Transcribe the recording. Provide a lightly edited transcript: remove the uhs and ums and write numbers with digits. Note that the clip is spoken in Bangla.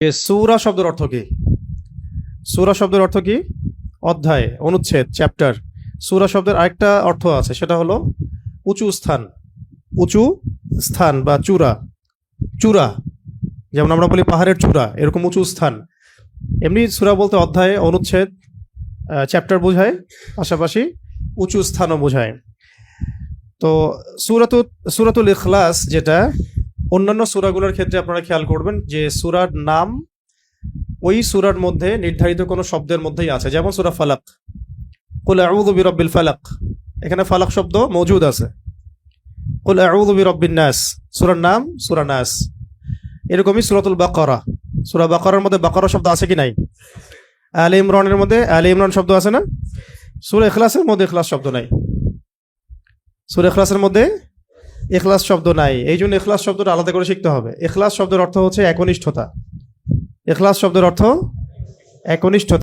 সূরা শব্দের অর্থ কি? সূরা শব্দের অর্থ কি? অধ্যায়, অনুচ্ছেদ, চ্যাপ্টার। সূরা শব্দের আরেকটা অর্থ আছে, সেটা হলো উঁচু স্থান। উঁচু স্থান বা চূড়া। চূড়া, যেমন আমরা বলি পাহাড়ের চূড়া, এরকম উঁচু স্থান। এমনি সূরা বলতে অধ্যায়, অনুচ্ছেদ, চ্যাপ্টার বোঝায়, পাশাপাশি উঁচু স্থানও বোঝায়। তো সূরাতুল ইখলাস, যেটা অন্যান্য সূরাগুলোর ক্ষেত্রে আপনারা খেয়াল করবেন যে সূরার নাম ওই সূরার মধ্যে নির্ধারিত কোনো শব্দের মধ্যেই আছে। যেমন সূরা ফালাক, কুল আউযু বিরাব্বিল ফালাক, এখানে ফালাক শব্দ মজুদ আছে। কুল আউযু বিরাব্বিন নাস, সূরার নাম সূরা নাস। এরকমই সূরাতুল বাকারা, সূরা বাকারার মধ্যে বাকারা শব্দ আছে কি নাই? আলে ইমরানের মধ্যে আলে ইমরান শব্দ আছে না? সূরা ইখলাসের মধ্যে ইখলাস শব্দ নাই। সূরা ইখলাসের মধ্যে ইখলাস শব্দ নাই। এই জন্য ইখলাস শব্দটা আলাদা করে শিখতে হবে। ইখলাস শব্দের অর্থ হচ্ছে একনিষ্ঠতা। ইখলাস শব্দের অর্থ একনিষ্ঠতা।